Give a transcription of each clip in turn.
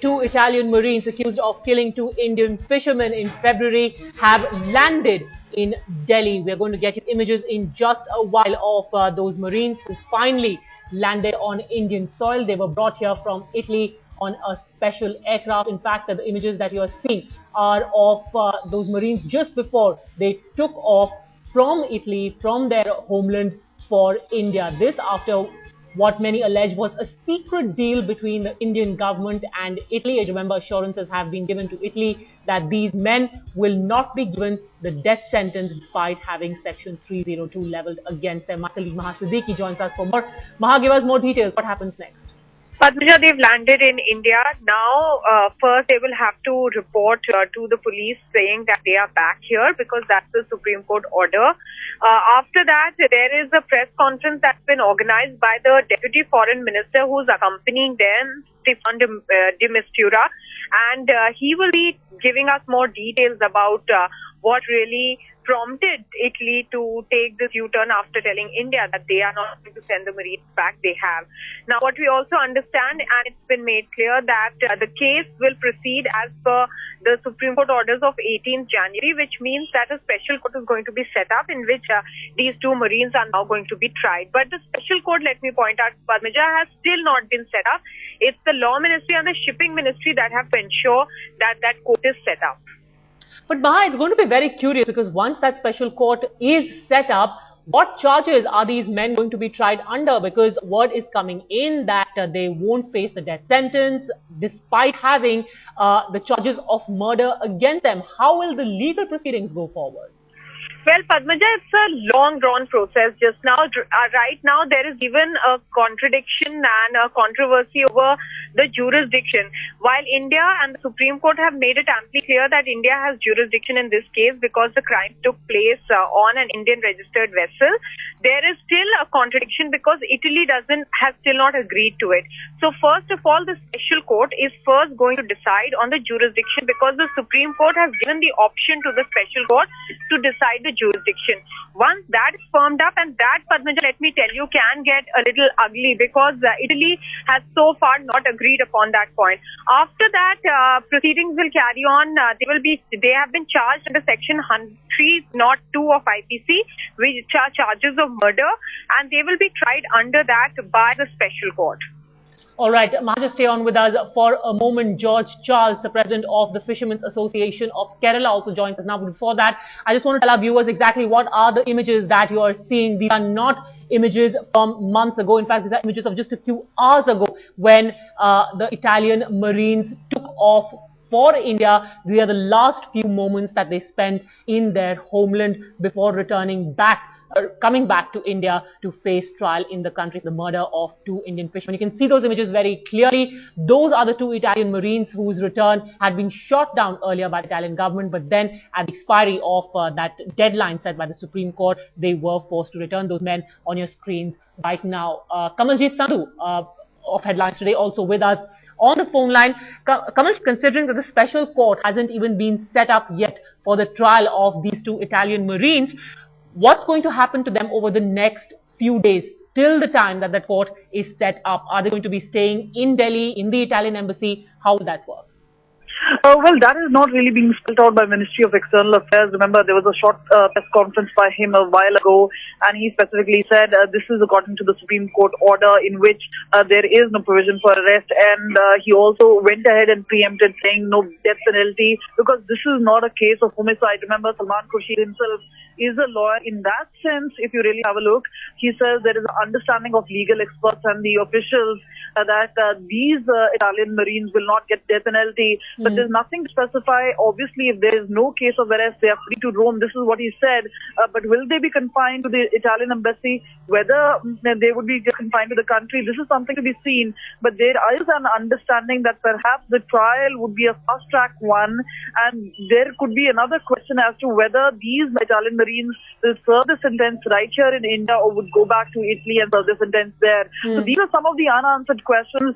Two Italian Marines accused of killing two Indian fishermen in February have landed in Delhi. We are going to get you images in just a while of those Marines who finally landed on Indian soil. They were brought here from Italy on a special aircraft. In fact, the images that you are seeing are of those Marines just before they took off from Italy, from their homeland for India. This after what many allege was a secret deal between the Indian government and Italy. Remember, assurances have been given to Italy that these men will not be given the death sentence despite having Section 302 leveled against them. My colleague Maha Siddiqui joins us for more. Maha, give us more details. What happens next? Padmaja, they've landed in India. Now, first they will have to report to the police saying that they are back here because that's the Supreme Court order. After that, there is a press conference that's been organized by the Deputy Foreign Minister who's accompanying them, Stefan de Mistura, and he will be giving us more details about what really prompted Italy to take this U-turn after telling India that they are not going to send the Marines back. They have. Now, what we also understand, and it's been made clear, that the case will proceed as per the Supreme Court orders of 18th January, which means that a special court is going to be set up in which these two Marines are now going to be tried. But the special court, let me point out, Padmaja, has still not been set up. It's the Law Ministry and the Shipping Ministry that have to ensure that that court is set up. But Maha, it's going to be very curious because once that special court is set up, what charges are these men going to be tried under? Because word is coming in that they won't face the death sentence despite having the charges of murder against them. How will the legal proceedings go forward? Well, Padmaja, it's a long-drawn process. Just now, right now, there is even a contradiction and a controversy over the jurisdiction. While India and the Supreme Court have made it amply clear that India has jurisdiction in this case because the crime took place on an Indian registered vessel, there is still a contradiction because Italy has still not agreed to it. So, first of all, the special court is first going to decide on the jurisdiction because the Supreme Court has given the option to the special court to decide the jurisdiction. Once that is firmed up, and that, Padmaja, let me tell you, can get a little ugly because Italy has so far not agreed upon that point. After that, proceedings will carry on. They have been charged under Section 302 of IPC, which are charges of murder, and they will be tried under that by the special court. All right, Maha, just stay on with us for a moment. George Charles, the president of the Fishermen's Association of Kerala, also joins us now. But before that, I just want to tell our viewers exactly what are the images that you are seeing. These are not images from months ago. In fact, these are images of just a few hours ago when the Italian Marines took off for India. These are the last few moments that they spent in their homeland before returning back. Coming back to India to face trial in the country for the murder of two Indian fishermen. You can see those images very clearly. Those are the two Italian Marines whose return had been shot down earlier by the Italian government, but then at the expiry of that deadline set by the Supreme Court, they were forced to return. Those men on your screens right now. Kamaljeet Sandhu of Headlines Today also with us on the phone line. Kamal, considering that the special court hasn't even been set up yet for the trial of these two Italian Marines, what's going to happen to them over the next few days till the time that the court is set up? Are they going to be staying in Delhi, in the Italian embassy? How will that work? Well, that is not really being spelled out by Ministry of External Affairs. Remember, there was a short press conference by him a while ago, and he specifically said this is according to the Supreme Court order in which there is no provision for arrest, and he also went ahead and preempted saying no death penalty because this is not a case of homicide. Remember, Salman Khurshid himself is a lawyer. In that sense, if you really have a look, he says there is an understanding of legal experts and the officials that these Italian Marines will not get death penalty. But there's nothing to specify. Obviously, if there is no case of arrest, they are free to roam. This is what he said. But will they be confined to the Italian embassy? Whether they would be confined to the country, this is something to be seen. But there is an understanding that perhaps the trial would be a fast-track one, and there could be another question as to whether these Italian Marines will serve the sentence right here in India or would go back to Italy and serve the sentence there. So these are some of the unanswered questions.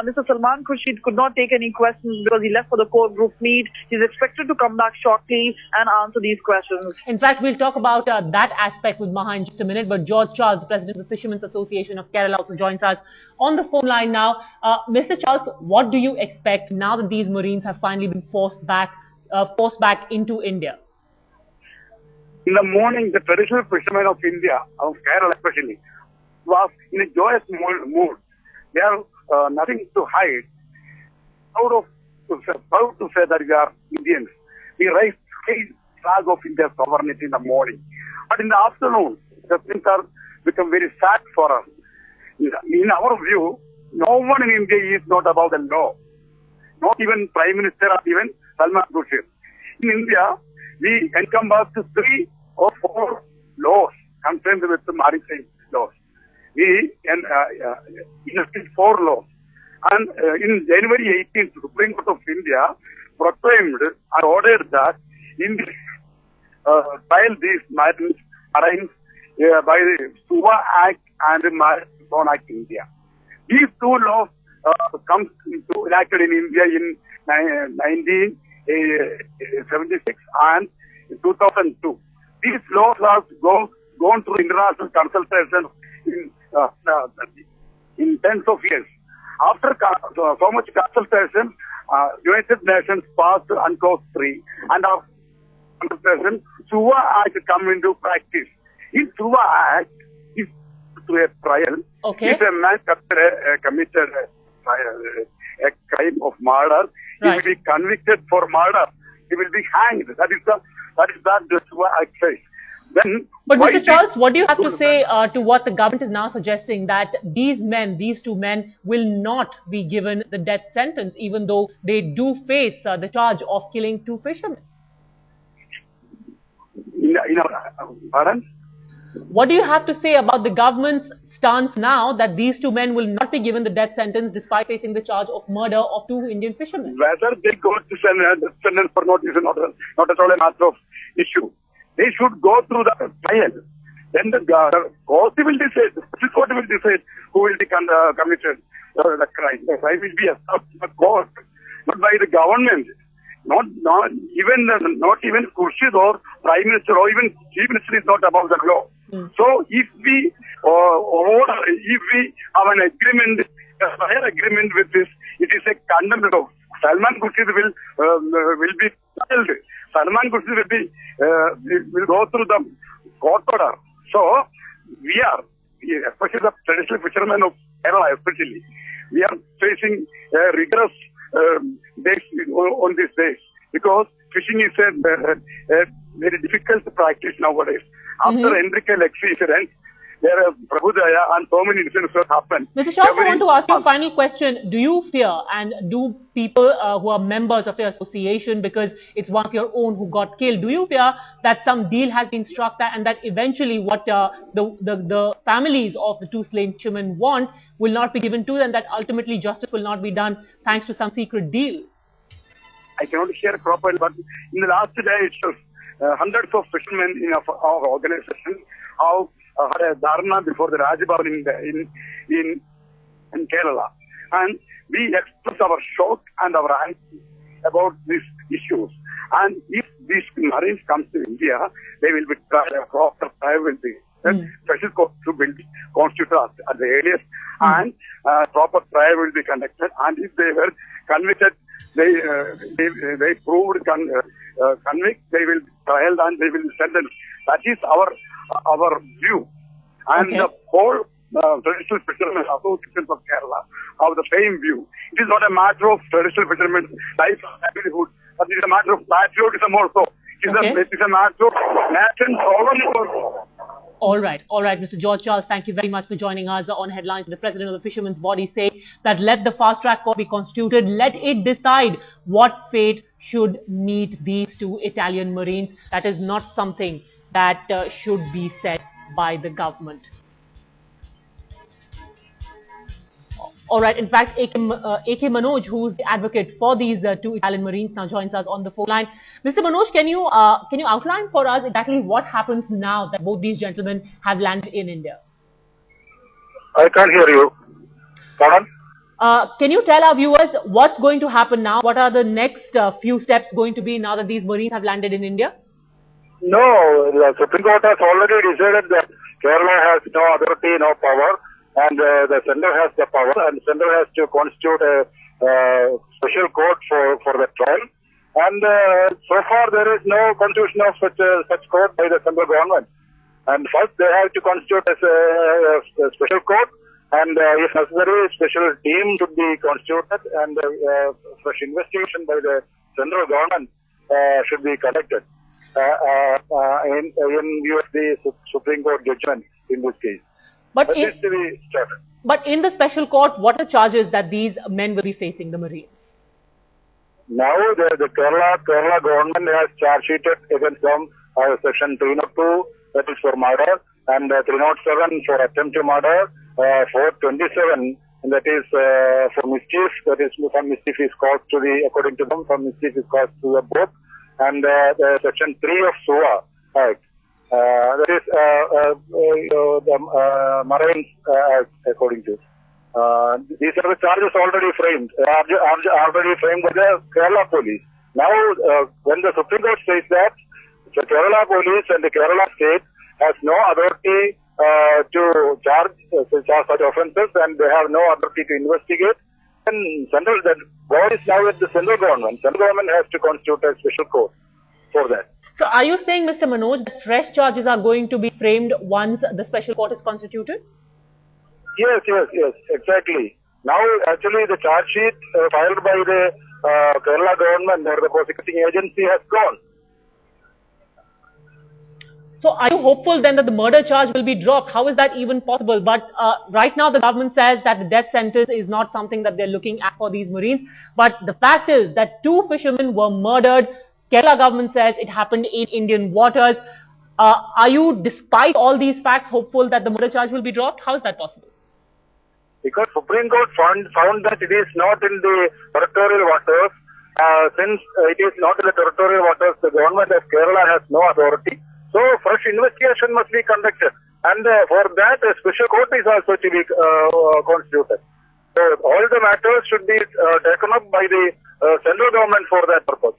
Mr. Salman Khurshid could not take any questions because he left for the core group meet. He's expected to come back shortly and answer these questions. In fact, we'll talk about that aspect with Maha in just a minute. But George Charles, the President of the Fishermen's Association of Kerala, also joins us on the phone line now. Mr. Charles, what do you expect now that these Marines have finally been forced back into India? In the morning, the traditional fishermen of India, of Kerala especially, was in a joyous mood. They have nothing to hide. Proud to say that we are Indians. We raised high flag of India's sovereignty in the morning. But in the afternoon, the things are become very sad for us. In our view, no one in India is not about the law. Not even Prime Minister or even Salman Khurshid. In India, we encompass 3 or 4 laws concerned with the maritime laws. We enacted 4 laws. And in January 18th, the Supreme Court of India proclaimed and ordered that India trial these marines by the SUVA Act and the Maritime Act India. These 2 laws enacted in India in 1976 and 2002. These laws have gone through international consultation in tens of years. After so much consultation, United Nations passed UNCLOS 3, and after consultation, SUVA Act come into practice. In SUVA Act, is through a trial. Okay. If a man committed a crime of murder, he will be convicted for murder. He will be hanged. That is the SUVA Act says. But Mr. Charles, what do you have to say to what the government is now suggesting, that these 2 men will not be given the death sentence, even though they do face the charge of killing 2 fishermen? Pardon? What do you have to say about the government's stance now that these 2 men will not be given the death sentence despite facing the charge of murder of 2 Indian fishermen? Whether they go to sentence or not is not at all a matter of issue. They should go through the trial. Then the court will decide, the Supreme Court will decide who will be committed the crime. The crime will be established by the court, not by the government. Not even Khurshid or Prime Minister or even Chief Minister is not above the law. So if we have an agreement, a prior agreement with this, it is a condemned law. Salman Khurshid will be trialed. Salman Khurshid will go through the court order. So we are, especially the traditional fishermen of Kerala especially, we are facing rigorous days on these days, because fishing is a very difficult practice nowadays. After Enrique Lexi incident, there are Prabhudaya and so many incidents have happened. Mr. Charles, I want to ask you a final question. Do you fear, and do people who are members of your association, because it's one of your own who got killed, do you fear that some deal has been struck and that eventually what the families of the 2 slain fishermen want will not be given to them, that ultimately justice will not be done thanks to some secret deal? I cannot share properly, but in the last day, hundreds of fishermen in our organization have had a dharna before the Raj Bhavan in Kerala, and we express our shock and our anger about these issues. And if these Marines come to India, they will be tried. A proper trial will be special court will be constituted at the earliest, and proper trial will be conducted. And if they were convicted, they proved convict, they will be trialed and they will be sentenced. That is our view. And the whole traditional fishermen associations of Kerala have the same view. It is not a matter of traditional fishermen's life and livelihood, but it is a matter of patriotism also. It is a matter of nation sovereignty. All right, Mr. George Charles, thank you very much for joining us on Headlines. The President of the Fishermen's Body say that let the fast track court be constituted, let it decide what fate should meet these 2 Italian Marines. That is not something that should be said by the government. All right. In fact, AK Manoj, who's the advocate for these 2 Italian Marines, now joins us on the phone line. Mr. Manoj, can you outline for us exactly what happens now that both these gentlemen have landed in India? I can't hear you. Pardon? Can you tell our viewers what's going to happen now? What are the next few steps going to be now that these Marines have landed in India? No, the Supreme Court has already decided that Kerala has no authority, no power, and the centre has the power, and the centre has to constitute a special court for the trial. And so far there is no constitution of such court by the central government. And first they have to constitute as a special court, and if necessary, a special team should be constituted, and fresh investigation by the central government should be conducted. In view of the Supreme Court judgment in this case. But in the special court, what are charges that these men will be facing, the Marines? Now the Kerala government has charge sheeted against them section 302, that is for murder, and 307 for attempt to murder, 427 that is for mischief, that is some mischief is caused to the, according to them, some mischief is caused to the boat. And the section 3 of SUA Act, that is the Marines Act, according to. These are the charges already framed, already framed by the Kerala police. Now, when the Supreme Court says that the Kerala police and the Kerala state has no authority to charge such offences, and they have no authority to investigate, and the ball is now at the central government. Central government has to constitute a special court for that. So are you saying, Mr. Manoj, that fresh charges are going to be framed once the special court is constituted? Yes, exactly. Now, actually, the charge sheet filed by the Kerala government or the prosecuting agency has gone. So are you hopeful then that the murder charge will be dropped? How is that even possible? But right now the government says that the death sentence is not something that they're looking at for these Marines. But the fact is that 2 fishermen were murdered. Kerala government says it happened in Indian waters. Are you, despite all these facts, hopeful that the murder charge will be dropped? How is that possible? Because Supreme Court found that it is not in the territorial waters. Since it is not in the territorial waters, the government of Kerala has no authority. So, fresh investigation must be conducted, and for that, a special court is also to be constituted. So, all the matters should be taken up by the central government for that purpose.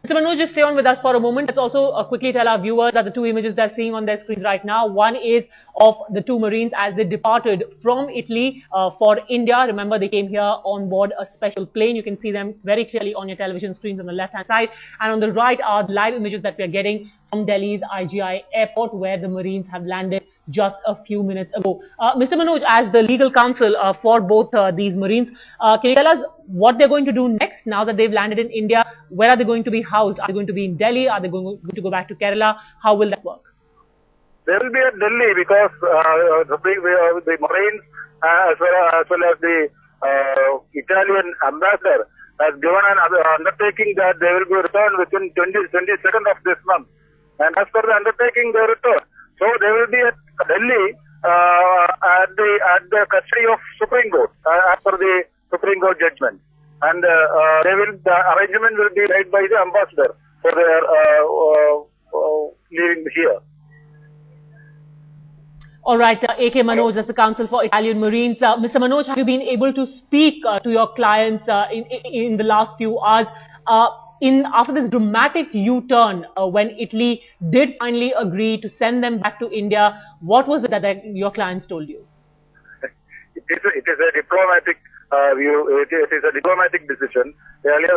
Mr. Manoj, just stay on with us for a moment. Let's also quickly tell our viewers that the 2 images they're seeing on their screens right now. One is of the 2 Marines as they departed from Italy for India. Remember, they came here on board a special plane. You can see them very clearly on your television screens on the left-hand side. And on the right are the live images that we are getting from Delhi's IGI airport, where the Marines have landed just a few minutes ago. Mr. Manoj, as the legal counsel for both these Marines, can you tell us what they're going to do next now that they've landed in India? Where are they going to be housed? Are they going to be in Delhi? Are they going to go back to Kerala? How will that work? They will be at Delhi because the Marines as well as the Italian ambassador has given an undertaking that they will be returned within 22nd of this month. And as per the undertaking, they return. So they will be at Delhi at the custody of Supreme Court as per the Supreme Court judgment, and the arrangement will be made by the ambassador for their leaving here. All right, A.K. Manoj, that's the counsel for Italian Marines. Mr. Manoj, have you been able to speak to your clients in the last few hours? After this dramatic U-turn, when Italy did finally agree to send them back to India, what was it that your clients told you? It is a diplomatic view. It is a diplomatic decision. Earlier,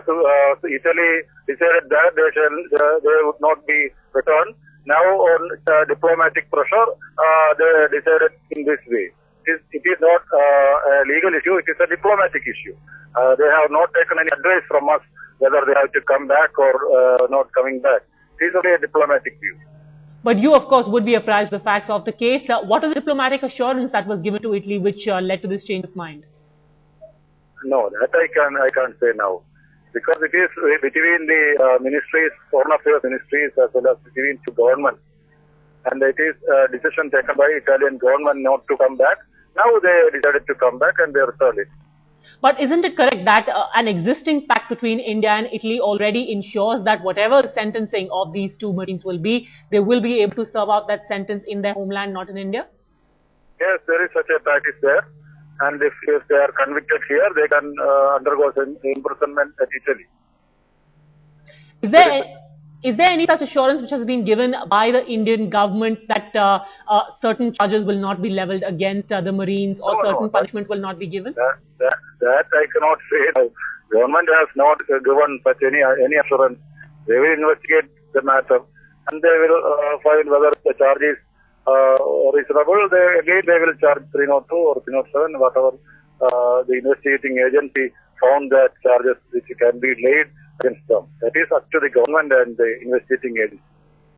Italy decided that they would not be returned. Now, on diplomatic pressure, they decided in this way. It is not a legal issue. It is a diplomatic issue. They have not taken any advice from us whether they have to come back or not coming back. It is only a diplomatic view. But you, of course, would be apprised of the facts of the case. What is the diplomatic assurance that was given to Italy which led to this change of mind? No, that I can't say now. Because it is between the ministries, foreign affairs ministries, as well as between two governments. And it is a decision taken by Italian government not to come back. Now they decided to come back and they returned it. But isn't it correct that an existing pact between India and Italy already ensures that whatever sentencing of these two Marines will be, they will be able to serve out that sentence in their homeland, not in India? Yes, there is such a pact is there. and if they are convicted here, they can undergo imprisonment at Italy. Is there any such assurance which has been given by the Indian government that certain charges will not be leveled against the Marines, or certain punishment will not be given? That I cannot say. The government has not given such any assurance. They will investigate the matter and they will find whether the charge is reasonable. They will charge 302 or 307, whatever the investigating agency found that charges which can be laid against them. That is up to the government and the investigating agency.